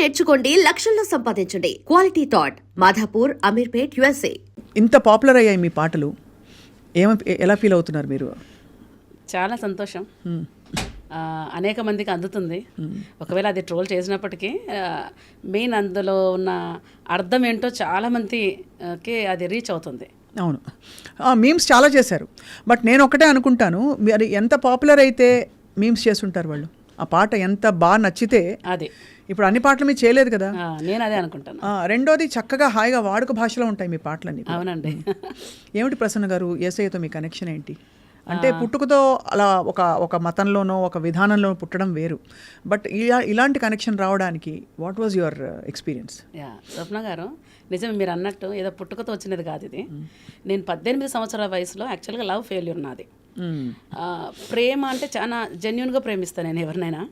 నేర్చుకోండి, లక్షల్లో సంపాదించండి. Quality thought Madhapur, Ameerpet, USA. ఇంత పాపులర్ అయ్యాయి మీ పాటలు, ఎలా ఫీల్ అవుతున్నారు మీరు? చాలా సంతోషం. అనేక మందికి అందుతుంది. ఒకవేళ అది ట్రోల్ చేసినప్పటికీ మెయిన్ అందులో ఉన్న అర్థం ఏంటో చాలా మందికి అది రీచ్ అవుతుంది. అవును, మీమ్స్ చాలా చేశారు. బట్ నేను ఒకటే అనుకుంటాను, మరి ఎంత పాపులర్ అయితే మీమ్స్ చేస్తుంటారు వాళ్ళు. ఆ పాట ఎంత బాగా నచ్చితే, అది ఇప్పుడు అన్ని పాటలు మీరు చేయలేదు కదా. నేను అదే అనుకుంటాను. రెండోది, చక్కగా హాయిగా వాడుక భాషలో ఉంటాయి మీ పాటలన్నీ. అవునండి. ఏమిటి ప్రసన్న గారు, యేసయ్యతో మీ కనెక్షన్ ఏంటి? అంటే పుట్టుకతో అలా ఒక మతంలోనో ఒక విధానంలో పుట్టడం వేరు, బట్ ఇలాంటి కనెక్షన్ రావడానికి వాట్ వాజ్ యువర్ ఎక్స్పీరియన్స్? స్వప్న గారు, నిజమే మీరు అన్నట్టు ఏదో పుట్టుకతో వచ్చినది కాదు ఇది. నేను 18 సంవత్సరాల వయసులో యాక్చువల్గా లవ్ ఫెయిల్యూర్ నాది. ప్రేమ అంటే చాలా జెన్యున్గా ప్రేమిస్తాను నేను ఎవరినైనా.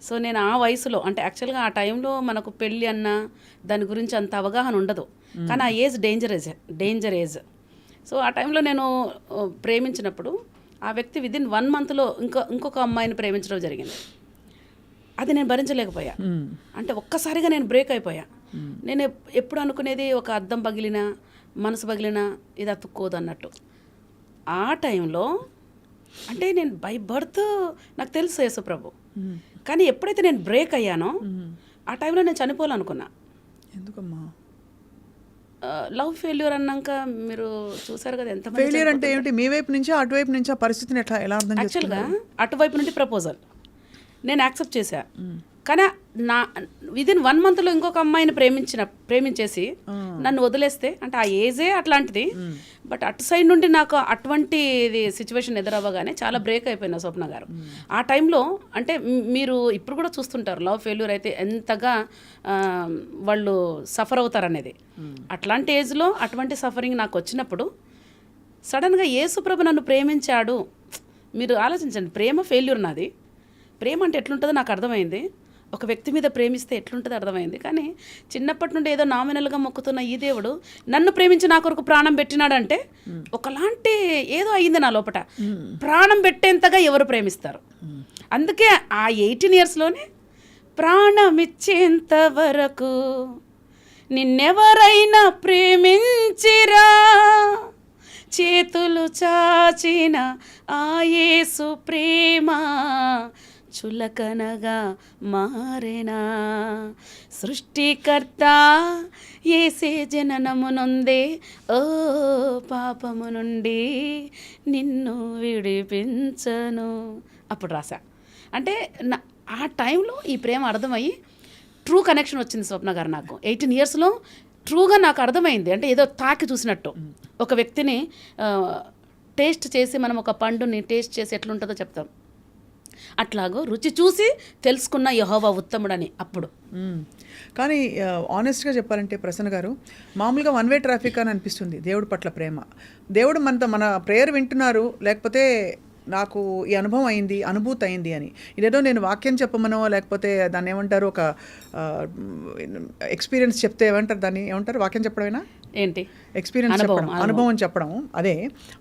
సో నేను ఆ వయసులో, అంటే యాక్చువల్గా ఆ టైంలో మనకు పెళ్ళి అన్న దాని గురించి అంత అవగాహన ఉండదు, కానీ ఆ ఏజ్ డేంజర్ ఏజ్. సో ఆ టైంలో నేను ప్రేమించినప్పుడు ఆ వ్యక్తి విదిన్ 1 monthలో ఇంకొక అమ్మాయిని ప్రేమించడం జరిగింది. అది నేను భరించలేకపోయా. అంటే ఒక్కసారిగా నేను బ్రేక్ అయిపోయా. నేను ఎప్పుడు అనుకునేది, ఒక అద్దం పగిలినా మనసు పగిలినా ఇది అతుక్కోదు అన్నట్టు. ఆ టైంలో అంటే నేను బై బర్త్ నాకు తెలుసు యేసుప్రభు, కానీ ఎప్పుడైతే నేను బ్రేక్ అయ్యానో ఆ టైంలో నేను చనిపోవాలనుకున్నా. ఎందుకమ్మా? లవ్ ఫెయిల్యూర్ అన్నాక మీరు చూసారు కదా ఎంత ఫెయిల్యూర్ అంటే ఏమిటి? మీ వైపు నుంచా అటువైపు నుంచా పరిస్థితిని ఎలా అర్థం? యాక్చువల్గా అటువైపు నుండి ప్రపోజల్ నేను యాక్సెప్ట్ చేశా, కానీ నా విదిన్ 1 monthలో ఇంకొక అమ్మాయిని ప్రేమించేసి నన్ను వదిలేస్తే, అంటే ఆ ఏజే అట్లాంటిది. బట్ అటు సైడ్ నుండి నాకు అటువంటి సిచ్యువేషన్ ఎదురవ్వగానే చాలా బ్రేక్ అయిపోయినా స్వప్న గారు. ఆ టైంలో అంటే మీరు ఇప్పుడు కూడా చూస్తుంటారు, లవ్ ఫెయిల్యూర్ అయితే ఎంతగా వాళ్ళు సఫర్ అవుతారనేది. అట్లాంటి ఏజ్లో అటువంటి సఫరింగ్ నాకు వచ్చినప్పుడు సడన్గా యేసుప్రభు నన్ను ప్రేమించాడు. మీరు ఆలోచించండి, ప్రేమ ఫెయిల్యూర్ నాది. ప్రేమ అంటే ఎట్లుంటుందో నాకు అర్థమైంది. ఒక వ్యక్తి మీద ప్రేమిస్తే ఎట్లుంటుందో అర్థమైంది. కానీ చిన్నప్పటి నుండి ఏదో నామినల్గా మొక్కుతున్న ఈ దేవుడు నన్ను ప్రేమించి నా కొరకు ప్రాణం పెట్టినాడంటే ఒకలాంటి ఏదో అయ్యింది నా లోపట. ప్రాణం పెట్టేంతగా ఎవరు ప్రేమిస్తారు? అందుకే ఆ 18 yearsలోనే ప్రాణం ఇచ్చేంత వరకు నిన్నెవరైనా ప్రేమించిరా, చేతులు చాచిన ఆ యేసు ప్రేమ చులకనగా మారేనా. సృష్టికర్త యేసే జననము నొందే, ఓ పాపము నుండి నిన్ను విడిపించను. అప్పుడు రాసా. అంటే ఆ టైంలో ఈ ప్రేమ అర్థమయ్యి ట్రూ కనెక్షన్ వచ్చింది స్వప్న గారు నాకు. 18 yearsలో ట్రూగా నాకు అర్థమైంది. అంటే ఏదో తాకి చూసినట్టు, ఒక వ్యక్తిని టేస్ట్ చేసి, మనం ఒక పండుని టేస్ట్ చేసి ఎట్లుంటుందో చెప్తాం, అట్లాగో రుచి చూసి తెలుసుకున్న యెహోవా ఉత్తముడని అప్పుడు. కానీ ఆనెస్ట్గా చెప్పాలంటే ప్రసన్న గారు, మామూలుగా 1 way ట్రాఫిక్ అని అనిపిస్తుంది దేవుడి పట్ల ప్రేమ. దేవుడు మన ప్రేయర్ వింటున్నారు, లేకపోతే నాకు ఈ అనుభవం అయింది, అనుభూతి అయింది అని. ఇదేదో నేను వాక్యం చెప్పమనో, లేకపోతే దాన్ని ఏమంటారు, ఒక ఎక్స్పీరియన్స్ చెప్తే ఏమంటారు, దాన్ని ఏమంటారు, వాక్యం చెప్పడమేనా ఏంటి, ఎక్స్పీరియన్స్ చెప్పడం, అనుభవం చెప్పడం, అదే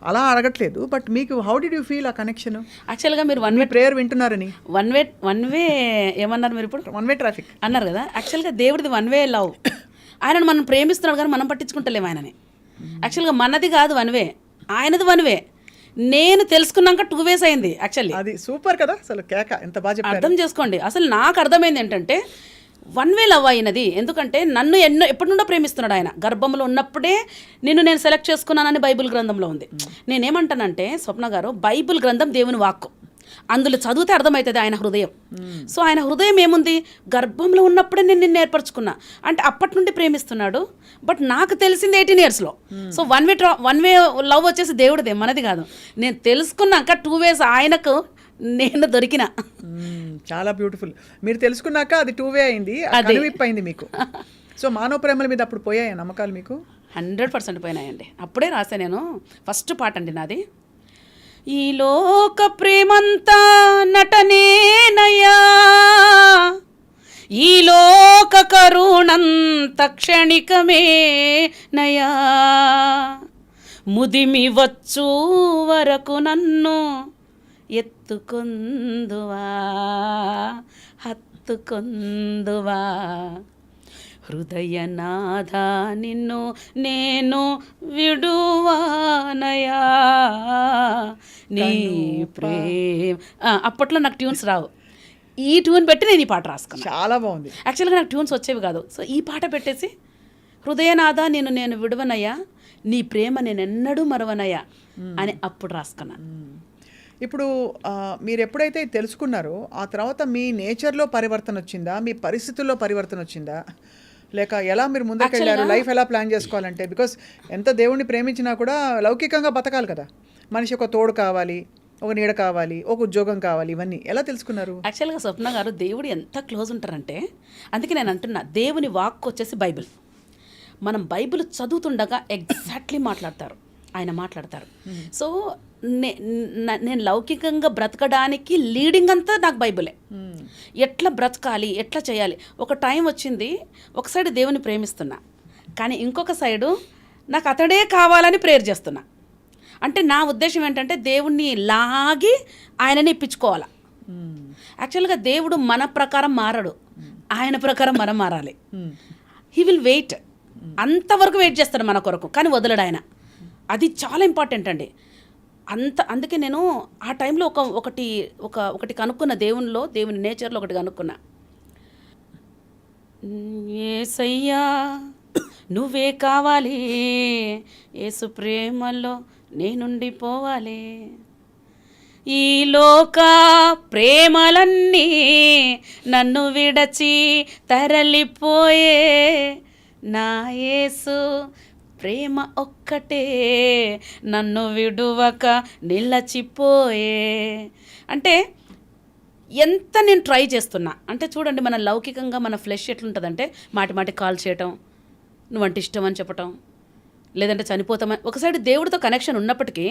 అలా అడగట్లేదు. బట్ మీకు హౌ డిడ్ యూ ఫీల్ ఆ కనెక్షన్? యాక్చువల్గా మీరు 1 way ప్రేయర్ వింటున్నారని, వన్ వే ఏమన్నారు మీరు ఇప్పుడు? 1 way ట్రాఫిక్ అన్నారు కదా. యాక్చువల్గా దేవుడిది 1 way లవ్. ఆయనను మనం ప్రేమిస్తున్నాడు, కానీ మనం పట్టించుకుంటలేము ఆయనని. యాక్చువల్గా మనది కాదు 1 way, ఆయనది 1 way. నేను తెలుసుకున్నాక 2 ways అయింది యాక్చువల్లీ. అది సూపర్ కదా, అసలు కేక ఎంత బాగా అర్థం చేసుకోండి. అసలు నాకు అర్థమైంది ఏంటంటే 1 way లవ్ అయినది. ఎందుకంటే నన్ను ఎప్పటి నుండో ప్రేమిస్తున్నాడు ఆయన. గర్భంలో ఉన్నప్పుడే నేను సెలెక్ట్ చేసుకున్నానని బైబిల్ గ్రంథంలో ఉంది. నేనేమంటానంటే స్వప్న గారు, బైబిల్ గ్రంథం దేవుని వాక్కు, అందులో చదివితే అర్థమవుతుంది ఆయన హృదయం. సో ఆయన హృదయం ఏముంది, గర్భంలో ఉన్నప్పుడే నేను నిన్ను ఏర్పరచుకున్నా అంటే అప్పటి నుండి ప్రేమిస్తున్నాడు. బట్ నాకు తెలిసింది 18 yearsలో. సో 1 way లవ్ వచ్చేసి దేవుడిదే, మనది కాదు. నేను తెలుసుకున్నాక 2 ways ఆయనకు నేను దొరికిన. చాలా బ్యూటిఫుల్. మీరు తెలుసుకున్నాక అది 2 way అయింది, కనువిప్పు అయింది మీకు. సో మానవ ప్రేమల మీద అప్పుడు పోయాయి నమ్మకాలు మీకు? 100% పోయినాయండి. అప్పుడే రాసా నేను. ఫస్ట్ పాట అండి నాది. ఈ లోక ప్రేమంతా నటనేనయ్యా, ఈ లోక కరుణంత క్షణికమే నయా, ముదిమి వచ్చు వరకు నన్ను ఎత్తుకొందువా, హత్తుకొందువా. హృదయనాథ నిన్ను నేను విడువానయా నీ ప్రేమ. అప్పట్లో నాకు ట్యూన్స్ రావు, ఈ ట్యూన్ పెట్టి నేను ఈ పాట రాసుకున్నాను. చాలా బాగుంది. యాక్చువల్గా నాకు ట్యూన్స్ వచ్చేవి కాదు. సో ఈ పాట పెట్టేసి హృదయనాథ నిన్ను నేను విడువనయ్యా నీ ప్రేమ నేను ఎన్నడూ మరవనయ్యా అని అప్పుడు రాసుకున్నాను. ఇప్పుడు మీరు ఎప్పుడైతే ఇది తెలుసుకున్నారో ఆ తర్వాత మీ నేచర్లో పరివర్తన వచ్చిందా, మీ పరిస్థితుల్లో పరివర్తన వచ్చిందా, లేక ఎలా మీరు ముందుకెళ్ళారు? లైఫ్ ఎలా ప్లాన్ చేసుకోవాలంటే, బికాస్ ఎంత దేవుణ్ణి ప్రేమించినా కూడా లౌకికంగా బతకాలి కదా, మనిషి ఒక తోడు కావాలి, ఒక నీడ కావాలి, ఒక ఉద్యోగం కావాలి, ఇవన్నీ ఎలా తెలుసుకున్నారు? యాక్చువల్గా స్వప్న గారు దేవుడు ఎంత క్లోజ్ ఉంటారంటే, అందుకే నేను అంటున్నా దేవుని వాక్ వచ్చేసి బైబిల్. మనం బైబిల్ చదువుతుండగా ఎగ్జాక్ట్లీ మాట్లాడతారు, ఆయన మాట్లాడతారు. సో నేను లౌకికంగా బ్రతకడానికి లీడింగ్ అంతా నాకు బైబిలే. ఎట్లా బ్రతకాలి, ఎట్లా చేయాలి. ఒక టైం వచ్చింది, ఒక సైడ్ దేవుని ప్రేమిస్తున్నా, కానీ ఇంకొక సైడు నాకు అతడే కావాలని ప్రేయర్ చేస్తున్నా. అంటే నా ఉద్దేశం ఏంటంటే దేవుణ్ణి లాగి ఆయనని ఇప్పించుకోవాలా. యాక్చువల్గా దేవుడు మన ప్రకారం మారడు, ఆయన ప్రకారం మనం మారాలి. హీ విల్ వెయిట్, అంతవరకు వెయిట్ చేస్తాడు మన కొరకు, కానీ వదలడు ఆయన. అది చాలా ఇంపార్టెంట్ అండి. అందుకే నేను ఆ టైంలో ఒకటి కనుక్కున్న దేవునిలో, దేవుని నేచర్లో ఒకటి కనుక్కున్నా. యేసయ్యా నువ్వే కావాలి, యేసు ప్రేమలో నేనుండిపోవాలి, ఈ లోక ప్రేమలన్నీ నన్ను విడచి తరలిపోయే, నా యేసు ప్రేమ ఒక్కటే నన్ను విడువక నిలచిపోయే. అంటే ఎంత నేను ట్రై చేస్తున్నా అంటే చూడండి, మన లౌకికంగా మన ఫ్లెష్ ఎట్లుంటుందంటే మాటి కాల్ చేయటం, నువ్వంటే ఇష్టం అని చెప్పటం, లేదంటే చనిపోతామని. ఒక సైడ్ దేవుడితో కనెక్షన్ ఉన్నప్పటికీ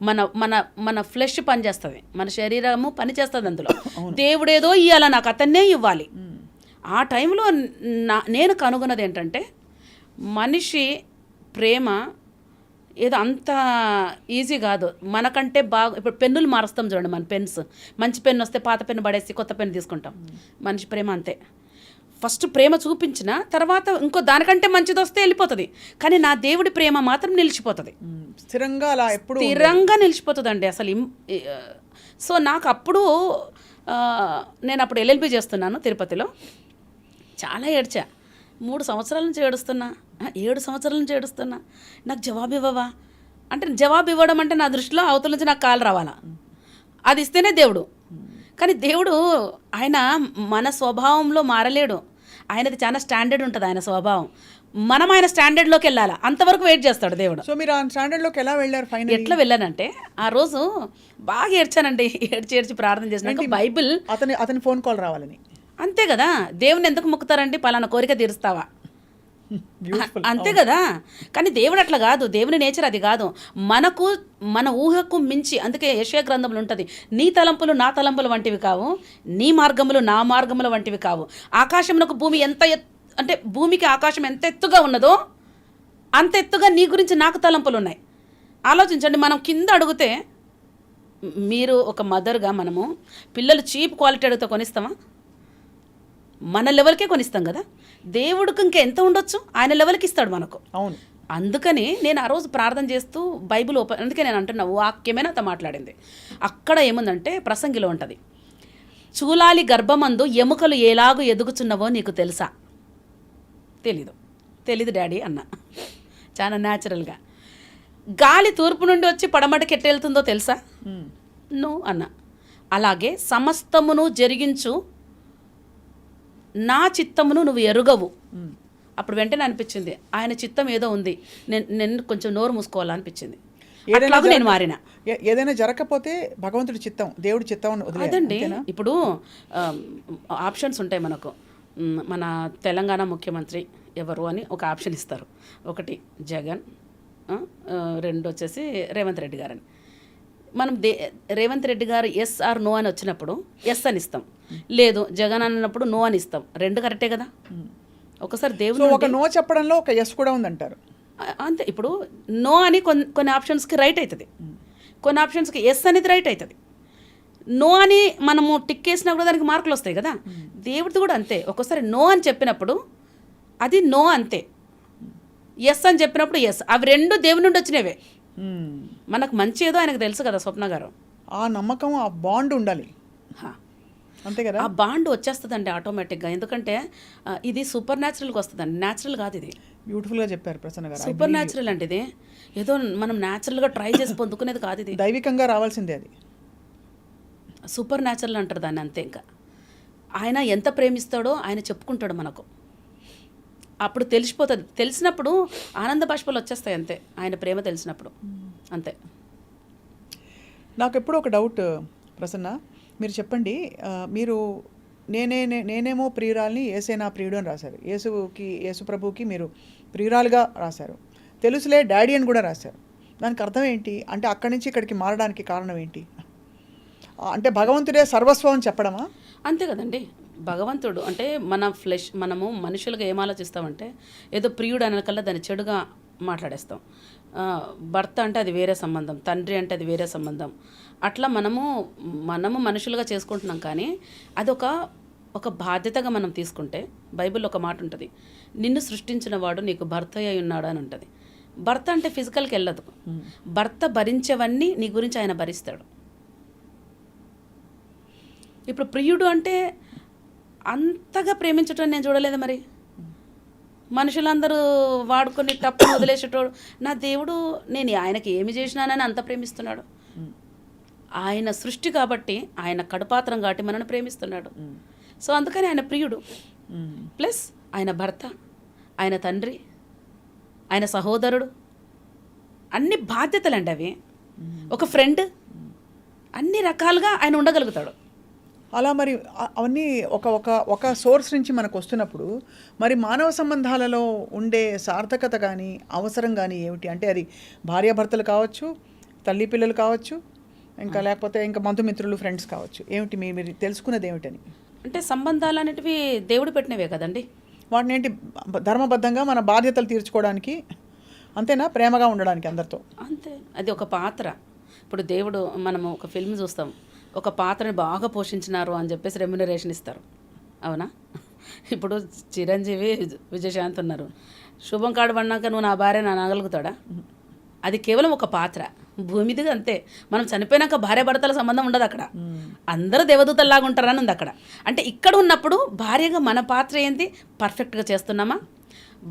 మన మన మన ఫ్లెష్ పనిచేస్తుంది, మన శరీరము పనిచేస్తుంది. అందులో దేవుడేదో ఇవ్వాలా, నాకు అతన్నే ఇవ్వాలి. ఆ టైంలో నేను కనుగొన్నది ఏంటంటే, మనిషి ప్రేమ ఏదో అంత ఈజీ కాదు. మనకంటే బాగా ఇప్పుడు పెన్నులు మారుస్తాం చూడండి, మన పెన్స్, మంచి పెన్ను వస్తే పాత పెన్ను పడేసి కొత్త పెన్ను తీసుకుంటాం. మనిషి ప్రేమ అంతే. ఫస్ట్ ప్రేమ చూపించిన తర్వాత ఇంకో దానికంటే మంచిది వస్తే వెళ్ళిపోతుంది, కానీ నా దేవుడి ప్రేమ మాత్రం నిలిచిపోతుంది, స్థిరంగా అలా ఎప్పుడు స్థిరంగా నిలిచిపోతుందండి అసలు. సో నాకు అప్పుడు నేను అప్పుడు LLB చేస్తున్నాను తిరుపతిలో. చాలా ఏడ్చా, 3 సంవత్సరాల నుంచి ఏడుస్తున్నా, 7 సంవత్సరాల నుంచి ఏడుస్తున్నా. నాకు జవాబు ఇవ్వవా అంటే, జవాబు ఇవ్వడం అంటే నా దృష్టిలో అవతల నుంచి నాకు కాలు రావాలా, అది ఇస్తేనే దేవుడు. కానీ దేవుడు ఆయన మన స్వభావంలో మారలేడు, ఆయనది చాలా స్టాండర్డ్ ఉంటుంది ఆయన స్వభావం. మనం ఆయన స్టాండర్డ్లోకి వెళ్ళాలా, అంతవరకు వెయిట్ చేస్తాడు దేవుడు. సో మీరు ఆ స్టాండర్డ్లోకి ఎలా వెళ్ళారు? ఫైనల్ ఎట్లా వెళ్ళానంటే, ఆ రోజు బాగా ఏడ్చానండి, ఏడ్చి ప్రార్థన చేసినాక బైబిల్ అతని ఫోన్ కాల్ రావాలని. అంతే కదా, దేవుని ఎందుకు మొక్కుతారండి, పలానా కోరిక తీరుస్తావా, అంతే కదా. కానీ దేవుడు అట్లా కాదు, దేవుని నేచర్ అది కాదు. మనకు మన ఊహకు మించి, అందుకే యెషయా గ్రంథంలో ఉంటుంది, నీ తలంపులు నా తలంపులు వంటివి కావు, నీ మార్గములు నా మార్గముల వంటివి కావు. ఆకాశమునకు భూమి ఎంత అంటే భూమికి ఆకాశం ఎంత ఎత్తుగా ఉన్నదో అంత ఎత్తుగా నీ గురించి నాకు తలంపులు ఉన్నాయి. ఆలోచించండి, మనం కింద అడిగితే, మీరు ఒక మదర్గా మనము పిల్లలు చీప్ క్వాలిటీ అడిగితే కొనిస్తామా? మన లెవెల్కే కొనిస్తాం కదా. దేవుడికి ఇంకా ఎంత ఉండొచ్చు, ఆయన లెవెల్కి ఇస్తాడు మనకు. అవును. అందుకని నేను ఆ రోజు ప్రార్థన చేస్తూ బైబిల్ ఓపెన్, అందుకే నేను అంటున్నా వాక్యమే నాతో మాట్లాడింది. అక్కడ ఏముందంటే ప్రసంగిలో ఉంటుంది, చూలాలి గర్భమందు ఎముకలు ఎలాగూ ఎదుగుచున్నవో నీకు తెలుసా? తెలీదు డాడీ అన్న, చాలా న్యాచురల్గా. గాలి తూర్పు నుండి వచ్చి పడమటికి ఎట్టెళ్తుందో తెలుసా? నో అన్న. అలాగే సమస్తమును జరిగించు నా చిత్తమును నువ్వు ఎరుగవు. అప్పుడు వెంటనే అనిపించింది, ఆయన చిత్తం ఏదో ఉంది, నేను కొంచెం నోరు మూసుకోవాలనిపించింది. అట్లాగూ నేను మారిన. ఏదైనా జరగకపోతే భగవంతుడి చిత్తం, దేవుడి చిత్తం అదండి. ఇప్పుడు ఆప్షన్స్ ఉంటాయి మనకు. మన తెలంగాణ ముఖ్యమంత్రి ఎవరు అని ఒక ఆప్షన్ ఇస్తారు. ఒకటి జగన్, 2 వచ్చేసి రేవంత్ రెడ్డి గారని. మనం రేవంత్ రెడ్డి గారు ఎస్ ఆర్ నో అని వచ్చినప్పుడు ఎస్ అని ఇస్తాం, లేదు జగన్ అన్నప్పుడు నో అని ఇస్తాం. 2 కరెక్టే కదా. ఒకసారి దేవుడు ఒక నో చెప్పడంలో ఒక ఎస్ కూడా ఉందంటారు. అంతే. ఇప్పుడు నో అని కొన్ని ఆప్షన్స్కి రైట్ అవుతుంది, కొన్ని ఆప్షన్స్కి ఎస్ అనేది రైట్ అవుతుంది. నో అని మనము టిక్ వేసినా కూడా దానికి మార్కులు వస్తాయి కదా. దేవుడిది కూడా అంతే. ఒక్కోసారి నో అని చెప్పినప్పుడు అది నో అంతే. ఎస్ అని చెప్పినప్పుడు ఎస్. అవి రెండు దేవుని నుండి వచ్చినవే. మనకు మంచి ఏదో ఆయనకు తెలుసు కదా స్వప్న గారు. ఆ నమ్మకం, ఆ బాండ్ ఉండాలి, అంతే కదా. ఆ బాండ్ వచ్చేస్తుందండి ఆటోమేటిక్గా. ఎందుకంటే ఇది సూపర్ న్యాచురల్గా వస్తుందండి, న్యాచురల్ కాదు ఇది. బ్యూటిఫుల్గా చెప్పారు ప్రసన్న గారు. సూపర్ న్యాచురల్ అంటే ఇది ఏదో మనం న్యాచురల్గా ట్రై చేసి పొందుకునేది కాదు, ఇది దైవికంగా రావాల్సిందే. అది సూపర్ న్యాచురల్ అంటారు దాన్ని, అంతే. ఇంకా ఆయన ఎంత ప్రేమిస్తాడో ఆయన చెప్పుకుంటాడు మనకు, అప్పుడు తెలిసిపోతుంది. తెలిసినప్పుడు ఆనంద బాష్పాలు వచ్చేస్తాయి, అంతే. ఆయన ప్రేమ తెలిసినప్పుడు, అంతే. నాకు ఎప్పుడూ ఒక డౌట్ ప్రసన్న, మీరు చెప్పండి. మీరు నేనేమో ప్రియురాల్ని, యేసే నా ప్రియుడు అని రాశారు. యేసు ప్రభుకి మీరు ప్రియురాలుగా రాశారు. తెలుసులే డాడీ అని కూడా రాశారు. దానికి అర్థం ఏంటి? అంటే అక్కడి నుంచి ఇక్కడికి మారడానికి కారణం ఏంటి? అంటే భగవంతుడే సర్వస్వం అని చెప్పడమా? అంతే కదండి. భగవంతుడు అంటే మనము మనుషులుగా ఏం ఆలోచిస్తామంటే ఏదో ప్రియుడు అనకల్లా దాన్ని చెడుగా మాట్లాడేస్తాం. భర్త అంటే అది వేరే సంబంధం, తండ్రి అంటే అది వేరే సంబంధం. అట్లా మనము మనుషులుగా చేసుకుంటున్నాం. కానీ అది ఒక బాధ్యతగా మనం తీసుకుంటే, బైబిల్లో ఒక మాట ఉంటుంది, నిన్ను సృష్టించిన వాడు నీకు భర్త అయి ఉన్నాడు అని ఉంటుంది. భర్త అంటే ఫిజికల్కి వెళ్ళదు. భర్త భరించేవన్నీ నీ గురించి ఆయన భరిస్తాడు. ఇప్పుడు ప్రియుడు అంటే అంతగా ప్రేమించటం నేను చూడలేదు. మరి మనుషులందరూ వాడుకొని టప్పును వదిలేసేటోడు, నా దేవుడు నేను ఆయనకి ఏమి చేసినానని అంత ప్రేమిస్తున్నాడు. ఆయన సృష్టి కాబట్టి, ఆయన కడుపాత్రం కాబట్టి మనల్ని ప్రేమిస్తున్నాడు. సో అందుకని ఆయన ప్రియుడు, ప్లస్ ఆయన భర్త, ఆయన తండ్రి, ఆయన సహోదరుడు, అన్ని బాధ్యతలండి అవి. ఒక ఫ్రెండ్, అన్ని రకాలుగా ఆయన ఉండగలుగుతాడు. అలా మరి అవన్నీ ఒక సోర్స్ నుంచి మనకు వస్తున్నప్పుడు మరి మానవ సంబంధాలలో ఉండే సార్థకత కానీ అవసరం కానీ ఏమిటి? అంటే అది భార్యాభర్తలు కావచ్చు, తల్లి పిల్లలు కావచ్చు, ఇంకా లేకపోతే ఇంకా బంధుమిత్రులు, ఫ్రెండ్స్ కావచ్చు. ఏమిటి మీరు తెలుసుకున్నది ఏమిటని? అంటే సంబంధాలు అనేటివి దేవుడు పెట్టినవే కదండి. వాటిని ఏంటి ధర్మబద్ధంగా మన బాధ్యతలు తీర్చుకోవడానికి, అంతేనా? ప్రేమగా ఉండడానికి అందరితో, అంతే. అది ఒక పాత్ర. ఇప్పుడు దేవుడు, మనము ఒక ఫిల్మ్ చూస్తాం, ఒక పాత్రని బాగా పోషించినారు అని చెప్పేసి రెమ్యునరేషన్ ఇస్తారు, అవునా? ఇప్పుడు చిరంజీవి, విజయశాంతి ఉన్నారు. శుభం కాడు పడినాక నువ్వు నా భార్య నా అనగలుగుతాడా? అది కేవలం ఒక పాత్ర, భూమిది, అంతే. మనం చనిపోయినాక భార్య భర్తల సంబంధం ఉండదు అక్కడ. అందరూ దేవదూతల్లాగా ఉంటారని ఉంది అక్కడ. అంటే ఇక్కడ ఉన్నప్పుడు భార్యగా మన పాత్ర ఏంటి? పర్ఫెక్ట్గా చేస్తున్నామా?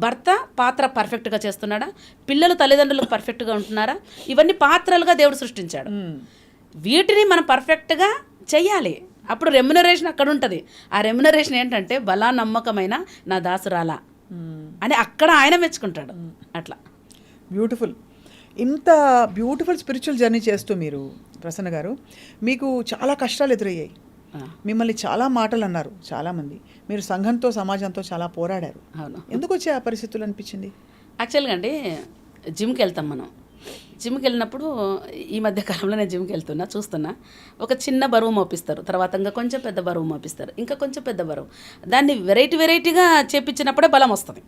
భర్త పాత్ర పర్ఫెక్ట్గా చేస్తున్నాడా? పిల్లలు తల్లిదండ్రులకు పర్ఫెక్ట్గా ఉంటున్నారా? ఇవన్నీ పాత్రలుగా దేవుడు సృష్టించాడు. వీటిని మనం పర్ఫెక్ట్గా చెయ్యాలి. అప్పుడు రెమ్యునరేషన్ అక్కడ ఉంటుంది. ఆ రెమ్యునరేషన్ ఏంటంటే బలా నమ్మకమైన నా దాసురాలా అని అక్కడ ఆయన మెచ్చుకుంటాడు. అట్లా బ్యూటిఫుల్. ఇంత బ్యూటిఫుల్ స్పిరిచువల్ జర్నీ చేస్తూ మీరు ప్రసన్న గారు, మీకు చాలా కష్టాలు ఎదురయ్యాయి. మిమ్మల్ని చాలా మాటలు అన్నారు చాలామంది. మీరు సంఘంతో, సమాజంతో చాలా పోరాడారు. అవును. ఎందుకు వచ్చే ఆ పరిస్థితులు అనిపించింది? యాక్చువల్గా అండి, జిమ్కి వెళ్తాం మనం. జిమ్కి వెళ్ళినప్పుడు, ఈ మధ్య కాలంలో నేను జిమ్కి వెళ్తున్నా, చూస్తున్నా, ఒక చిన్న బరువు మోపిస్తారు, తర్వాత ఇంకా కొంచెం పెద్ద బరువు మోపిస్తారు, ఇంకా కొంచెం పెద్ద బరువు. దాన్ని వెరైటీగా చేపించినప్పుడే బలం వస్తుంది.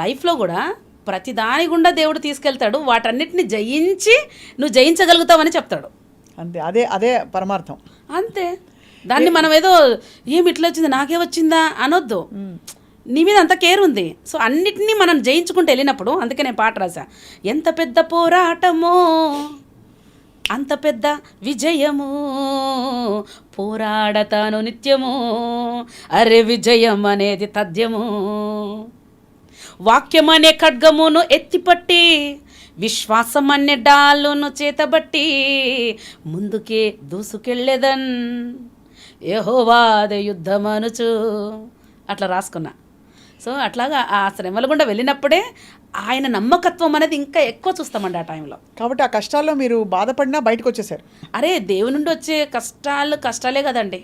లైఫ్లో కూడా ప్రతి దాని గుండా దేవుడు తీసుకెళ్తాడు. వాటన్నిటిని జయించి నువ్వు జయించగలుగుతావని చెప్తాడు. అంతే, అదే పరమార్థం. అంతే. దాన్ని మనం ఏదో ఏమి ఇట్లా వచ్చింది నాకే వచ్చిందా అనొద్దు. నీ మీద అంత కేర్ ఉంది. సో అన్నిటినీ మనం జయించుకుంటూ వెళ్ళినప్పుడు, అందుకే నేను పాట రాసా, ఎంత పెద్ద పోరాటమో అంత పెద్ద విజయము, పోరాడతాను నిత్యము, అరే విజయం అనేది తథ్యము, వాక్యం అనే ఖడ్గమును ఎత్తిపట్టి, విశ్వాసం అనే డాలును చేతబట్టి, ముందుకే దూసుకెళ్ళేదన్ యెహోవాదే యుద్ధమనుచు, అట్లా రాసుకున్నా. సో అట్లాగా ఆ శ్రమల గుండా వెళ్ళినప్పుడే ఆయన నమ్మకత్వం అనేది ఇంకా ఎక్కువ చూస్తామండి ఆ టైంలో. కాబట్టి ఆ కష్టాల్లో మీరు బాధపడినా బయటకు వచ్చేసారు. అరే దేవుని నుండి వచ్చే కష్టాలే కదండి.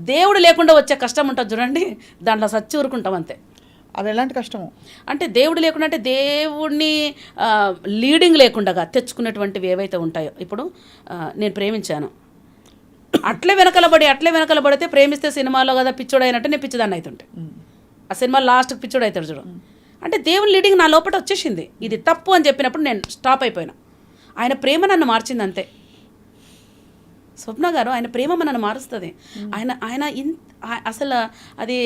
దేవుడు లేకుండా వచ్చే కష్టం ఉంటుంది చూడండి, దాంట్లో సచ్చి ఊరుకుంటాం అంతే. అది ఎలాంటి కష్టము అంటే దేవుడు లేకుండా, అంటే దేవుడిని లీడింగ్ లేకుండా తెచ్చుకునేటువంటివి ఏవైతే ఉంటాయో. ఇప్పుడు నేను ప్రేమించాను, అట్లే వెనకలబడితే ప్రేమిస్తే సినిమాలో కదా పిచ్చోడు అయినట్టు నేను పిచ్చిదాన్ని అవుతుంటే, ఆ సినిమా లాస్ట్కి పిచ్చోడు అవుతాడు చూడు. అంటే దేవుని లీడింగ్ నా లోపల వచ్చేసింది. ఇది తప్పు అని చెప్పినప్పుడు నేను స్టాప్ అయిపోయినా. ఆయన ప్రేమ నన్ను మార్చింది అంతే. స్వప్న గారు, ఆయన ప్రేమ నన్ను మారుస్తుంది. ఆయన అసలు అది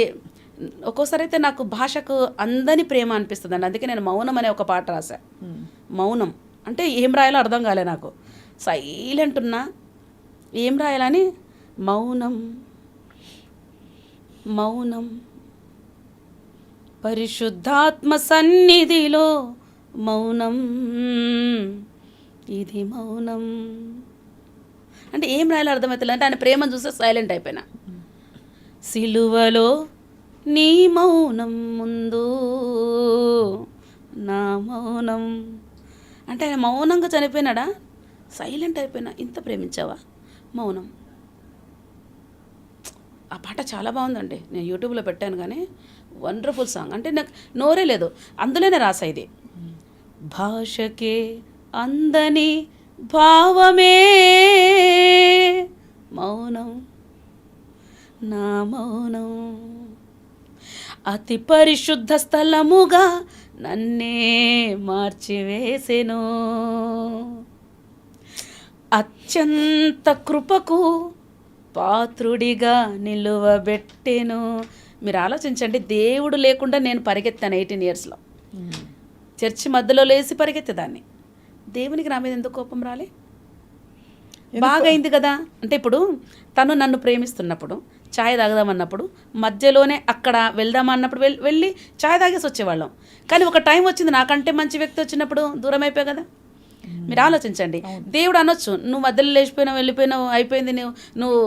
ఒక్కోసారి అయితే నాకు భాషకు అందని ప్రేమ అనిపిస్తుంది అండి. అందుకే నేను మౌనం అనే ఒక పాట రాశా. మౌనం అంటే ఏం రాయాలో అర్థం కాలే నాకు. సైలెంట్ ఉన్నా ఏం రాయాలని మౌనం మౌనం పరిశుద్ధాత్మ సన్నిధిలో మౌనం ఇది మౌనం అంటే ఏం రాయాలో అర్థమవుతుంది. అంటే ఆయన ప్రేమను చూస్తే సైలెంట్ అయిపోయినా. సిలువలో నీ మౌనం ముందు నా మౌనం అంటే ఆయన మౌనంగా చనిపోయినాడా, సైలెంట్ అయిపోయినా. ఇంత ప్రేమించావా మౌనం. ఆ పాట చాలా బాగుందండి. నేను యూట్యూబ్లో పెట్టాను కానీ వండర్ఫుల్ సాంగ్. అంటే నాకు నోరే లేదు, అందులోనే రాసా ఇది. భాషకే అందని భావమే మౌనం నా మౌనం అతి పరిశుద్ధ స్థలముగా నన్నే మార్చివేసెను అత్యంత కృపకు పాత్రుడిగా నిలువబెట్టెను. మీరు ఆలోచించండి, దేవుడు లేకుండా నేను పరిగెత్తాను 18 yearsలో. చర్చి మధ్యలో లేసి పరిగెత్తేదాన్ని. దేవునికి నా మీద ఎందుకు కోపం రాలే? బాగైంది కదా. అంటే ఇప్పుడు తను నన్ను ప్రేమిస్తున్నప్పుడు ఛాయ్ తాగదామన్నప్పుడు మధ్యలోనే అక్కడ వెళ్దామన్నప్పుడు వెళ్ళి ఛాయ్ తాగేసి వచ్చేవాళ్ళం. కానీ ఒక టైం వచ్చింది నాకంటే మంచి వ్యక్తి వచ్చినప్పుడు దూరం అయిపోయావు కదా. మీరు ఆలోచించండి, దేవుడు అనొచ్చు నువ్వు మధ్యలో లేచిపోయినావు, వెళ్ళిపోయినావు, అయిపోయింది, నువ్వు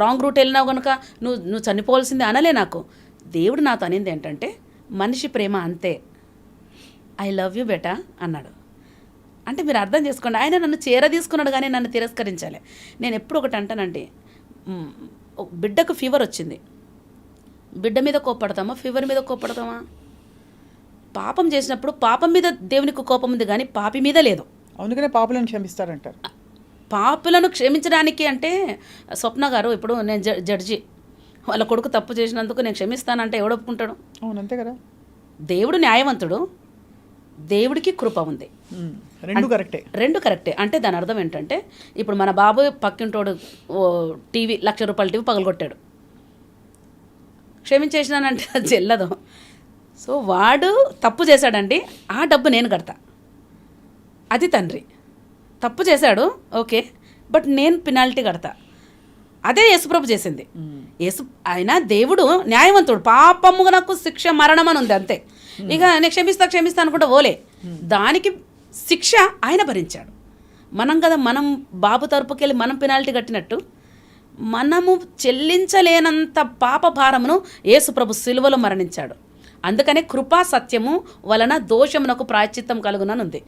రాంగ్ రూట్ వెళ్ళినావు కనుక నువ్వు చనిపోవాల్సిందే అనలే. నాకు దేవుడు నాతో అనింది ఏంటంటే మనిషి ప్రేమ అంతే, ఐ లవ్ యూ బెటా అన్నాడు. అంటే మీరు అర్థం చేసుకోండి, ఆయన నన్ను తీసుకున్నాడు కానీ నన్ను తిరస్కరించాలి. నేను ఎప్పుడు ఒకటి అంటానండి, బిడ్డకు ఫీవర్ వచ్చింది, బిడ్డ మీద కోప్పడతామా ఫీవర్ మీద కోప్పడతామా? పాపం చేసినప్పుడు పాపం మీద దేవునికి కోపం ఉంది కానీ పాపి మీద లేదు. అందుకనే పాపులను క్షమిస్తారంటారు. పాపులను క్షమించడానికి అంటే స్వప్న గారు, ఇప్పుడు నేను జడ్జి, వాళ్ళ కొడుకు తప్పు చేసినందుకు నేను క్షమిస్తానంటే ఎవడు ఒప్పుకుంటాడు? అవును, అంతే కదా. దేవుడు న్యాయవంతుడు, దేవుడికి కృప ఉంది. రెండు కరెక్టే. అంటే దాని అర్థం ఏంటంటే ఇప్పుడు మన బాబు పక్కింటోడు టీవీ ₹1,00,000 టీవీ పగలగొట్టాడు, క్షమించేసినానంటే అది చెల్లదు. సో వాడు తప్పు చేశాడండి, ఆ డబ్బు నేను కడతా. అది తండ్రి తప్పు చేశాడు, ఓకే, బట్ నేను పెనాల్టీ కడతా. అదే యేసుప్రభు చేసింది. ఆయన దేవుడు న్యాయవంతుడు, పాపముగా నాకు శిక్ష మరణం అని ఉంది అంతే. ఇక నేను క్షమిస్తా అనుకుంటా ఓలే, దానికి శిక్ష ఆయన భరించాడు. మనం కదా, మనం బాబు తరపుకెళ్ళి మనం పెనాల్టీ కట్టినట్టు మనము చెల్లించలేనంత పాప భారమును యేసుప్రభు సిలువలో మరణించాడు. అందుకనే కృపా సత్యము వలన దోషమునకు ప్రాయశ్చిత్తం కలుగుననుంది.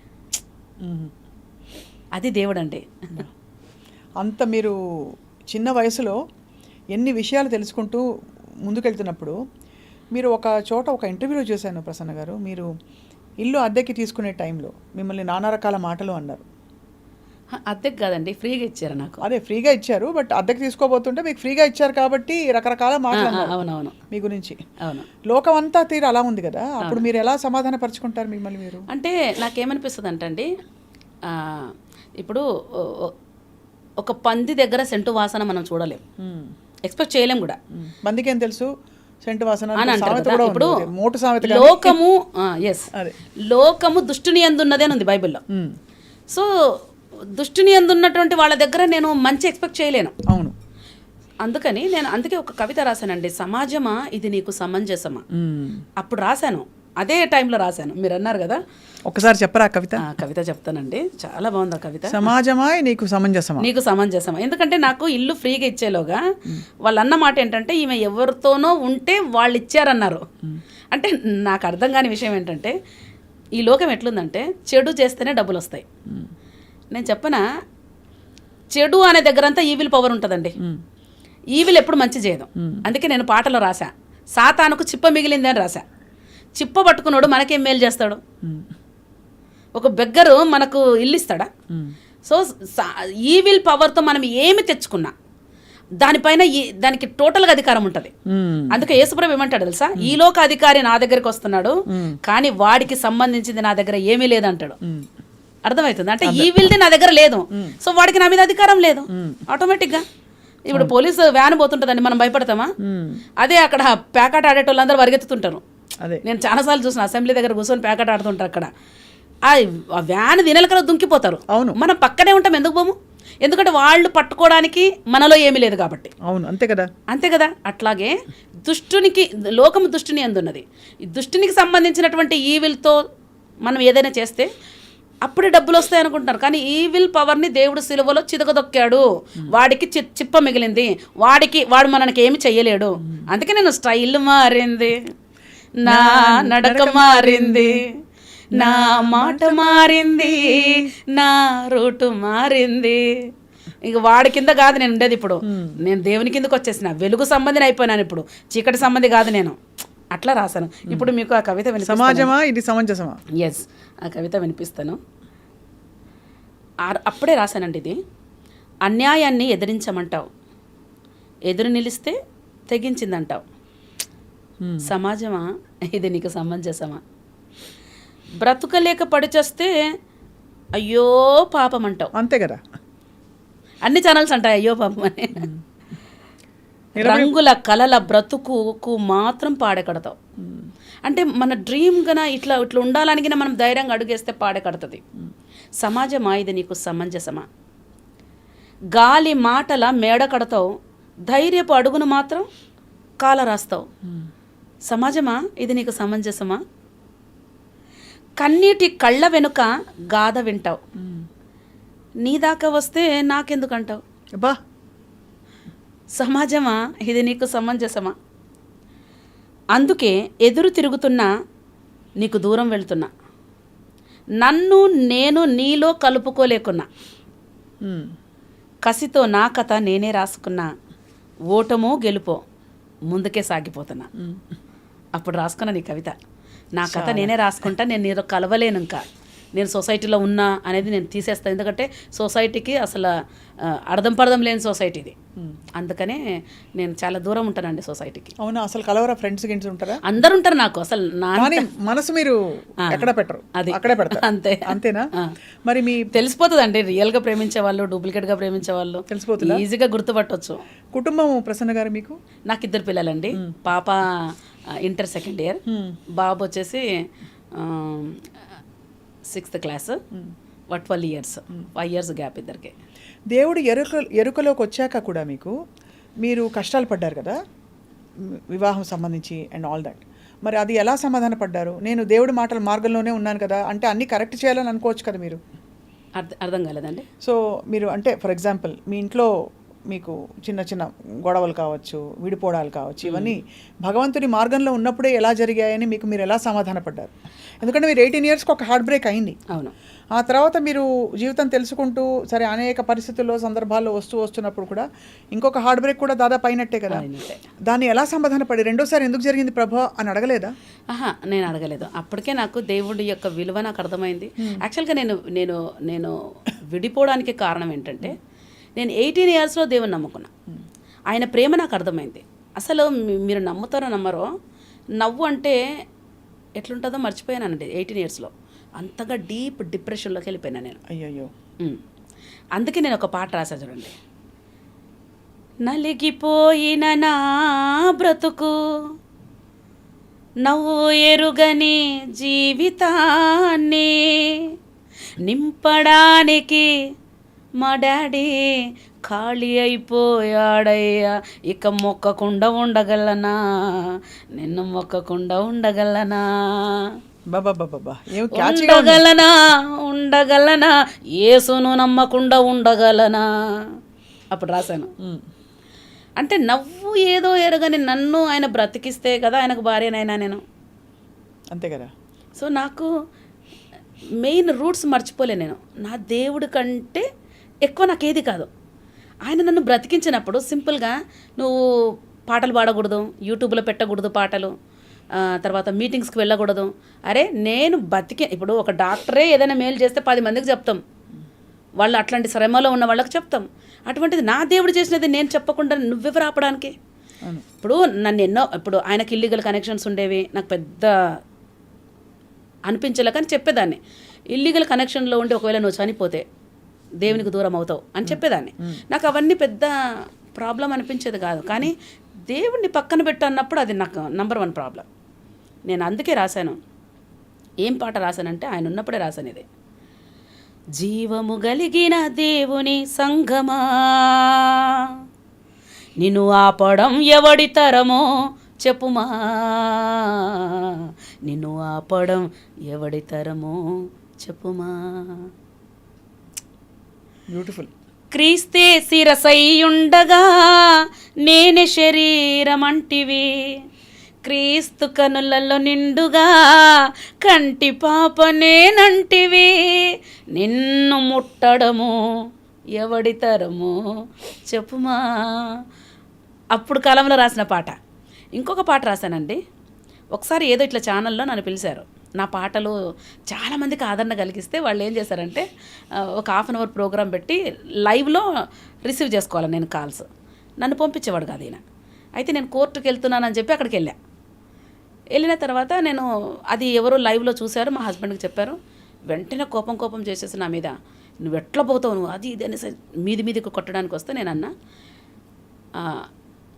అది దేవుడండి. అంత మీరు చిన్న వయసులో ఎన్ని విషయాలు తెలుసుకుంటూ ముందుకెళ్తున్నప్పుడు మీరు ఒక చోట ఒక ఇంటర్వ్యూలో చూశాను ప్రసన్న గారు, మీరు ఇల్లు అద్దెకి తీసుకునే టైంలో మిమ్మల్ని నానా రకాల మాటలు అన్నారు. అద్దెకి కాదండి, ఫ్రీగా ఇచ్చారు నాకు. అదే ఫ్రీగా ఇచ్చారు, బట్ అద్దెకి తీసుకోబోతుంటే మీకు ఫ్రీగా ఇచ్చారు కాబట్టి రకరకాల మాటలు. అవునవును, మీ గురించి అవును. లోకం అంతా తీరు అలా ఉంది కదా, అప్పుడు మీరు ఎలా సమాధాన పరుచుకుంటారు మిమ్మల్ని మీరు? అంటే నాకేమనిపిస్తుంది అంటండి, ఇప్పుడు ఒక పంది దగ్గర సెంటు వాసన మనం చూడలేం, ఎక్స్పెక్ట్ చేయలేం కూడా. పందికేం తెలుసు సెంటు వాసన అని అంటారు కదా. ఇప్పుడు మోటు సామెత, లోకము దుష్టుని యందున్నదే అని ఉంది బైబిల్లో. సో దుష్టుని యందున్నటువంటి వాళ్ళ దగ్గర నేను మంచి ఎక్స్పెక్ట్ చేయలేను. అవును, అందుకని నేను అందుకే ఒక కవిత రాశానండి, సమాజమా ఇది నీకు సమంజసమా. అప్పుడు రాశాను, అదే టైంలో రాశాను. మీరు అన్నారు కదా, ఒకసారి చెప్పరా కవిత? కవిత చెప్తానండి, చాలా బాగుంది ఆ కవిత. సమాజమా నీకు సమంజసమా, నీకు సమంజసమా. ఎందుకంటే నాకు ఇల్లు ఫ్రీగా ఇచ్చేలోగా వాళ్ళు అన్న మాట ఏంటంటే ఈమె ఎవరితోనో ఉంటే వాళ్ళు ఇచ్చారన్నారు. అంటే నాకు అర్థం కాని విషయం ఏంటంటే ఈ లోకం ఎట్లుందంటే చెడు చేస్తేనే డబ్బులు వస్తాయి. నేను చెప్పనా, చెడు అనే దగ్గరంతా ఈవిల్ పవర్ ఉంటుందండి. ఈవిల్ ఎప్పుడు మంచి చేయదు. అందుకే నేను పాటలో రాశా, సాతానుకు చిప్ప మిగిలింది అని రాశా. చిప్ప పట్టుకున్నాడు మనకేం మేలు చేస్తాడు? ఒక బెగ్గరు మనకు ఇల్లు ఇస్తాడా? సో ఈవిల్ పవర్తో మనం ఏమి తెచ్చుకున్నా దానిపైన దానికి టోటల్గా అధికారం ఉంటుంది. అందుకే యేసుప్రభు ఏమంటాడు తెలుసా, ఈ లోక అధికారి నా దగ్గరికి వస్తున్నాడు కానీ వాడికి సంబంధించింది నా దగ్గర ఏమీ లేదంటాడు. అర్థమవుతుంది? అంటే ఈవిల్ది నా దగ్గర లేదు, సో వాడికి నా మీద అధికారం లేదు ఆటోమేటిక్గా. ఇప్పుడు పోలీసు వ్యాన్ పోతుంటుందండి, మనం భయపడతామా? అదే అక్కడ ప్యాకాట ఆడేటోళ్ళందరూ పరిగెత్తుతుంటారు. అదే నేను చాలాసార్లు చూసిన అసెంబ్లీ దగ్గర కూర్చొని ప్యాకెట్ ఆడుతుంటారు. అక్కడ ఆ వ్యాన్ దినలకల్లా దుంకిపోతారు. అవును. మనం పక్కనే ఉంటాం, ఎందుకు పోము? ఎందుకంటే వాళ్ళు పట్టుకోవడానికి మనలో ఏమీ లేదు కాబట్టి. అవును, అంతే కదా. అంతే కదా. అట్లాగే దుష్టునికి, లోకము దుష్టుని అందున్నది. ఈ దుష్టునికి సంబంధించినటువంటి ఈవిల్తో మనం ఏదైనా చేస్తే అప్పుడే డబ్బులు వస్తాయి అనుకుంటున్నారు. కానీ ఈవిల్ పవర్ని దేవుడు సిలువలో చితకదొక్కాడు. వాడికి చిప్ప మిగిలింది. వాడు మనకి ఏమి చెయ్యలేడు. అందుకే నేను స్టైల్ మారింది, నా నడక మారింది, నా మాట మారింది, నా రూటు మారింది. ఇక వాడి కింద కాదు నేను ఉండేది. ఇప్పుడు నేను దేవుని కిందకు వచ్చేసిన, వెలుగు సంబంధిని అయిపోయినాను. ఇప్పుడు చీకటి సంబంధి కాదు నేను. అట్లా రాశాను. ఇప్పుడు మీకు ఆ కవిత వినిపిస్తాను. సమాజమా ఇది సమంజసమా? ఎస్, ఆ కవిత వినిపిస్తాను. అప్పుడే రాశానండి ఇది. అన్యాయాన్ని ఎదిరించమంటావు, ఎదురు నిలిస్తే తెగించిందంటావు. సమాజమా ఇది నీకు సమంజసమా? బ్రతుకలేక పడిచేస్తే అయ్యో పాపం అంటావు. అంతే కదా. అన్ని ఛానల్స్ అంటాయి అయ్యో పాపం అని. రంగుల కలల బ్రతుకుకు మాత్రం పాడెకడతావు. అంటే మన డ్రీమ్ గన ఇట్లా ఉండాలని మనం ధైర్యంగా అడుగేస్తే పాడెకడుతుంది. సమాజమా ఇది నీకు సమంజసమా? గాలి మాటల మేడ కడతావు, ధైర్యపు అడుగును మాత్రం కాల రాస్తావు. సమాజమా ఇది నీకు సమంజసమా? కన్నీటి కళ్ళ వెనుక గాథ వింటావు, నీ దాకా వస్తే నాకెందుకంటావు. బా, సమాజమా ఇది నీకు సమంజసమా? అందుకే ఎదురు తిరుగుతున్నా, నీకు దూరం వెళ్తున్నా, నన్ను నేను నీలో కలుపుకోలేకున్నా, కసితో నా కథ నేనే రాసుకున్నా, ఓటమో గెలుపో ముందుకే సాగిపోతున్నా. అప్పుడు రాసుకున్నా నీ కవిత. నా కథ నేనే రాసుకుంటా, నేను నీతో కలవలేను, ఇంకా నేను సొసైటీలో ఉన్నా అనేది నేను తీసేస్తాను. ఎందుకంటే సొసైటీకి అసలు అర్థం పర్థం లేని సొసైటీ ఇది. అందుకనే నేను చాలా దూరం ఉంటానండి సొసైటీకి. అవునా? అసలు కలవరా? ఫ్రెండ్స్ గిన్స్ ఉంటారా? అందరు ఉంటారు నాకు. అసలు మనసు మీరు ఎక్కడ పెట్టరు, అది అక్కడే పెడతారు. అంతే. అంతేనా? మరి మీ తెలిసిపోతుందండి, రియల్గా ప్రేమించే వాళ్ళు, డూప్లికేట్గా ప్రేమించే వాళ్ళు తెలిసిపోతుందా? ఈజీగా గుర్తుపట్టవచ్చు. కుటుంబం ప్రసన్న గారు మీకు? నాకు 2 పిల్లలండి. పాప ఇంటర్ 2nd ఇయర్, బాబు వచ్చేసి 6th class. 12 years, 5 years gap ఇద్దరికి. దేవుడు ఎరుకలోకి వచ్చాక కూడా మీరు కష్టాలు పడ్డారు కదా, వివాహం సంబంధించి అండ్ ఆల్ దట్. మరి అది ఎలా సమాధాన పడ్డారు? నేను దేవుడి మాటల మార్గంలోనే ఉన్నాను కదా అంటే అన్నీ కరెక్ట్ చేయాలని అనుకోవచ్చు కదా మీరు. అర్థం కాలేదండి. సో మీరు అంటే ఫర్ ఎగ్జాంపుల్ మీ ఇంట్లో మీకు చిన్న చిన్న గొడవలు కావచ్చు, విడిపోవడాలు కావచ్చు, ఇవన్నీ భగవంతుడి మార్గంలో ఉన్నప్పుడే ఎలా జరిగాయని మీరు ఎలా సమాధాన పడ్డారు? ఎందుకంటే మీరు 18 yearsకి ఒక హార్ట్ బ్రేక్ అయింది. అవును. ఆ తర్వాత మీరు జీవితం తెలుసుకుంటూ సరే అనేక పరిస్థితుల్లో సందర్భాల్లో వస్తున్నప్పుడు కూడా ఇంకొక హార్ట్ బ్రేక్ కూడా దాదాపు అయినట్టే కదా. దాన్ని ఎలా సమాధాన పడి రెండోసారి ఎందుకు జరిగింది ప్రభా అని అడగలేదా? నేను అడగలేదు. అప్పటికే నాకు దేవుడి యొక్క విలువ నాకు అర్థమైంది. యాక్చువల్గా నేను విడిపోవడానికి కారణం ఏంటంటే, నేను 18 yearsలో దేవుని నమ్ముకున్నా. ఆయన ప్రేమ నాకు అర్థమైంది. అసలు మీరు నమ్ముతారో నమ్మరో, నవ్వు అంటే ఎట్లుంటుందో మర్చిపోయానండి 18 yearsలో. అంతగా డీప్ డిప్రెషన్లోకి వెళ్ళిపోయినా నేను. అయ్యయ్యో. అందుకే నేను ఒక పాట రాసా చూడండి. నలిగిపోయిన నా బ్రతుకు, నవ్వు ఎరుగని జీవితాన్ని నింపడానికి మా డాడీ ఖాళీ అయిపోయాడయ్యా, ఇక మొక్కకుండా ఉండగలనా, నిన్ను మొక్కకుండా ఉండగలనా, ఉండగలనా యేసును నమ్మకుండా ఉండగలనా. అప్పుడు రాశాను. అంటే నవ్వు ఏదో ఎరగని నన్ను ఆయన బ్రతికిస్తే కదా ఆయనకు భార్యనైనా నేను. అంతే కదా. సో నాకు మెయిన్ రూట్స్ మర్చిపోలే నేను. నా దేవుడి కంటే ఎక్కువ నాకేది కాదు. ఆయన నన్ను బ్రతికించినప్పుడు సింపుల్గా నువ్వు పాటలు పాడకూడదు, యూట్యూబ్లో పెట్టకూడదు పాటలు, తర్వాత మీటింగ్స్కి వెళ్ళకూడదు. అరే నేను ఇప్పుడు ఒక డాక్టరే ఏదైనా మేలు చేస్తే 10 మందికి చెప్తాం, వాళ్ళు అట్లాంటి శ్రమలో ఉన్న వాళ్ళకి చెప్తాం. అటువంటిది నా దేవుడు చేసినది నేను చెప్పకుండా నువ్వెవరు ఆపడానికి? ఇప్పుడు ఇప్పుడు ఆయనకి ఇల్లీగల్ కనెక్షన్స్ ఉండేవి, నాకు పెద్ద అనిపించలే, కానీ చెప్పేదాన్ని. ఇల్లీగల్ కనెక్షన్లో ఉండి ఒకవేళ నువ్వు చనిపోతే దేవునికి దూరం అవుతావు అని చెప్పేదాన్ని. నాకు అవన్నీ పెద్ద ప్రాబ్లం అనిపించేది కాదు. కానీ దేవుణ్ణి పక్కన పెట్టు అన్నప్పుడు అది నాకు నంబర్ 1 ప్రాబ్లం. నేను అందుకే రాశాను. ఏం పాట రాశానంటే ఆయన ఉన్నప్పుడే రాశాను ఇది. జీవము కలిగిన దేవుని సంగమా, నిన్ను ఆపడం ఎవడి తరమో చెప్పుమా, నిన్ను ఆపడం ఎవడి తరమో చెప్పుమా. బ్యూటిఫుల్. క్రీస్తే శిరసయ్యుండగా నేనే శరీరమంటివి, క్రీస్తు కనులలో నిండుగా కంటి పాప నేనంటివి, నిన్ను ముట్టడము ఎవడి తరము చెప్పుమా. అప్పుడు కాలంలో రాసిన పాట. ఇంకొక పాట రాశానండి. ఒకసారి ఏదో ఇట్లా ఛానల్లో నన్ను పిలిచారు. నా పాటలు చాలామందికి ఆదరణ కలిగిస్తే వాళ్ళు ఏం చేశారంటే ఒక 1/2 అవర్ ప్రోగ్రాం పెట్టి లైవ్లో రిసీవ్ చేసుకోవాలి నేను కాల్స్. నన్ను పంపించేవాడు కాదు ఈయన. అయితే నేను కోర్టుకు వెళ్తున్నానని చెప్పి అక్కడికి వెళ్ళిన తర్వాత నేను అది ఎవరో లైవ్లో చూశారు, మా హస్బెండ్కి చెప్పారు. వెంటనే కోపం చేసేసి నా మీద, నువ్వు ఎట్లా పోతావు నువ్వు అది ఇది అనేసి మీదికి కొట్టడానికి వస్తే నేను అన్నా,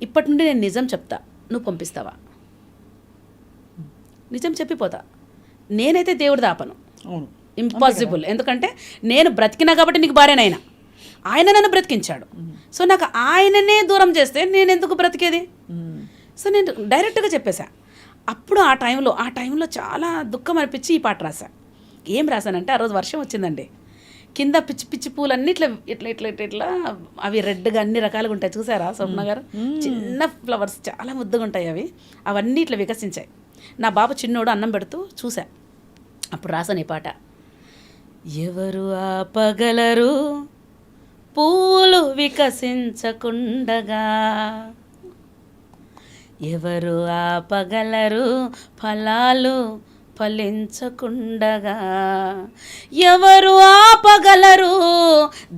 ఇప్పటి నుండి నేను నిజం చెప్తా, నువ్వు పంపిస్తావా? నిజం చెప్పిపోతా. నేనైతే దేవుడు దాపను, ఇంపాసిబుల్. ఎందుకంటే నేను బ్రతికినా కాబట్టి నీకు భార్యనైనా, ఆయన నన్ను బ్రతికించాడు. సో నాకు ఆయననే దూరం చేస్తే నేను ఎందుకు బ్రతికేది? సో నేను డైరెక్ట్గా చెప్పేశా. అప్పుడు ఆ టైంలో చాలా దుఃఖం అనిపించి ఈ పాట రాశా. ఏం రాశానంటే, ఆ రోజు వర్షం వచ్చిందండి. కింద పిచ్చి పూలన్నీ ఇట్లా అవి రెడ్గా అన్ని రకాలుగా ఉంటాయి. చూసారా స్వప్న గారు? చిన్న ఫ్లవర్స్ చాలా ముద్దుగా ఉంటాయి అవి. అవన్నీ ఇట్లా వికసించాయి. నా బాబు చిన్నోడు అన్నం పెడుతూ చూసా. అప్పుడు రాసాను ఈ పాట. ఎవరు ఆపగలరు పూలు వికసించకుండగా, ఎవరు ఆపగలరు ఫలాలు ఫలించకుండగా, ఎవరు ఆపగలరు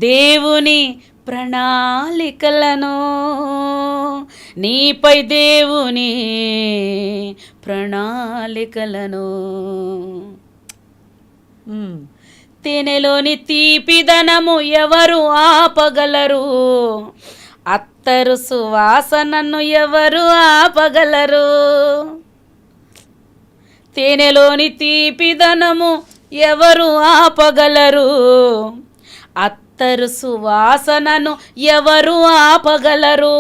దేవుని ప్రణాళికలను, నీపై దేవుని ప్రణాళికలను. తేనెలోని తీపిదనము ఎవరు ఆపగలరు, అత్తరు సువాసనను ఎవరు ఆపగలరు. తేనెలోని తీపిదనము ఎవరు ఆపగలరు, అత్తరు సువాసనను ఎవరు ఆపగలరు,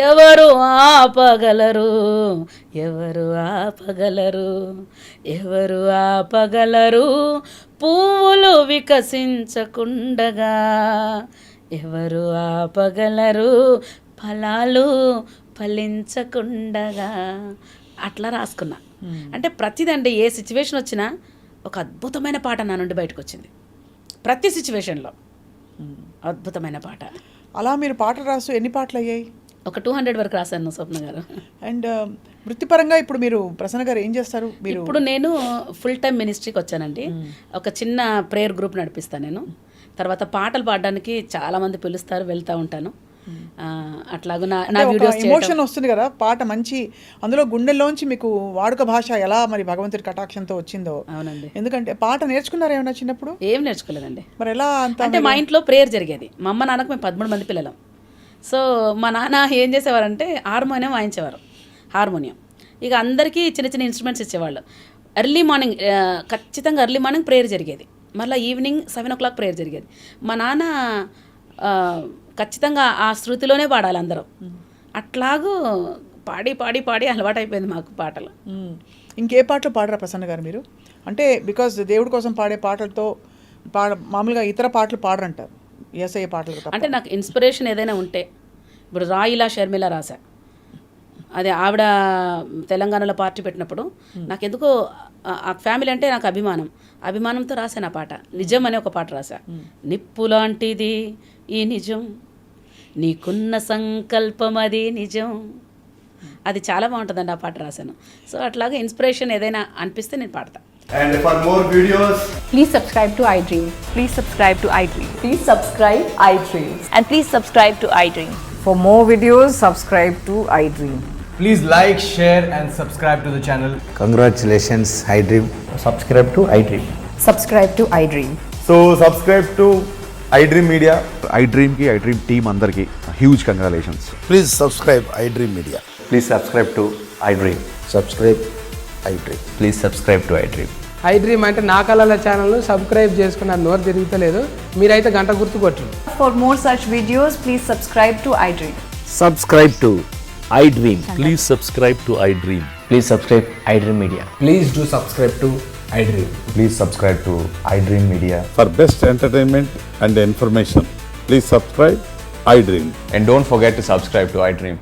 ఎవరు ఆపగలరు, ఎవరు ఆపగలరు, ఎవరు ఆపగలరు పువ్వులు వికసించకుండగా, ఎవరు ఆపగలరు ఫలాలు ఫలించకుండగా. అట్లా రాసుకున్నా. అంటే ప్రతిదండి, ఏ సిచ్యువేషన్ వచ్చినా ఒక అద్భుతమైన పాట నా నుండి బయటకు వచ్చింది. ప్రతి సిచ్యువేషన్లో అద్భుతమైన పాట. అలా మీరు పాటలు రాస్తూ ఎన్ని పాటలు అయ్యాయి? ఒక 200 వరకు రాశాను స్వప్న గారు. అండ్ వృత్తిపరంగా ఇప్పుడు మీరు ప్రసన్న గారు ఏం చేస్తారు? మీరు ఇప్పుడు నేను ఫుల్ టైం మినిస్ట్రీకి వచ్చానండి. ఒక చిన్న ప్రేయర్ గ్రూప్ నడిపిస్తాను నేను. తర్వాత పాటలు పాడడానికి చాలామంది పిలుస్తారు, వెళ్తూ ఉంటాను. అట్లాగూ నా వీడియోస్ ఎమోషన్ వస్తుంది కదా పాట, మంచి అందులో గుండెల్లోంచి మీకు వాడుక భాష ఎలా మరి భగవంతుడి కటాక్షంతో వచ్చిందో. అవునండి. ఎందుకంటే పాట నేర్చుకున్నారా ఏమన్నా చిన్నప్పుడు? ఏం నేర్చుకోలేదండి. మరి ఎలా అంత? అంటే మా ఇంట్లో ప్రేయర్ జరిగేది. మా అమ్మ నాన్నకు మేము 13 మంది పిల్లలం. సో మా నాన్న ఏం చేసేవారంటే హార్మోనియం వాయించేవారు. హార్మోనియం ఇక అందరికీ చిన్న చిన్న ఇన్స్ట్రుమెంట్స్ ఇచ్చేవాళ్ళు. ఎర్లీ మార్నింగ్ ఖచ్చితంగా ఎర్లీ మార్నింగ్ ప్రేయర్ జరిగేది. మళ్ళీ ఈవినింగ్ 7 o'clock ప్రేయర్ జరిగేది. మా నాన్న ఖచ్చితంగా ఆ శృతిలోనే పాడాలి అందరూ. అట్లాగూ పాడి పాడి పాడి అలవాటు అయిపోయింది మాకు పాటలు. ఇంకే పాటలు పాడరా ప్రసన్న గారు మీరు? అంటే బికాజ్ దేవుడి కోసం పాడే పాటలతో మామూలుగా ఇతర పాటలు పాడరంటారు, యేసయ్య పాటలు. అంటే నాకు ఇన్స్పిరేషన్ ఏదైనా ఉంటే, ఇప్పుడు రాయిలా షర్మిల రాశా, అదే ఆవిడ తెలంగాణలో పార్టీ పెట్టినప్పుడు నాకు ఎందుకో ఆ ఫ్యామిలీ అంటే నాకు అభిమానంతో రాశాను ఆ పాట. నిజం అనే ఒక పాట రాశా. నిప్పు లాంటిది ఈ నిజం, నీకున్న సంకల్పం అది నిజం. అది చాలా బాగుంటుందండి ఆ పాట రాశాను. సో అట్లాగే ఇన్స్పిరేషన్ ఏదైనా అనిపిస్తే నేను పాడతా. And for more videos, please subscribe to iDream. Please subscribe to iDream. Please subscribe iDream. And please subscribe to iDream. For more videos, subscribe to iDream. please like, share and subscribe to the channel. Congratulations, iDream. Subscribe to iDream. Subscribe to iDream. So subscribe to iDream Media. iDream కి iDream team అందరికీ huge congratulations. Please subscribe iDream Media. Please subscribe to iDream. Subscribe iDream. Please subscribe to iDream. I dream అంటే నా కళల ఛానల్ను subscribe చేసుకున్న నోరు తిరుగుతలేదు, మీరైతే గంట గుర్తు కొట్టండి. For more such videos, please subscribe to iDream. Subscribe to iDream. Please subscribe to iDream. Please subscribe iDream Media. Please do subscribe to iDream. Please subscribe to iDream Media. For best entertainment and information, please subscribe iDream. And don't forget to subscribe to iDream.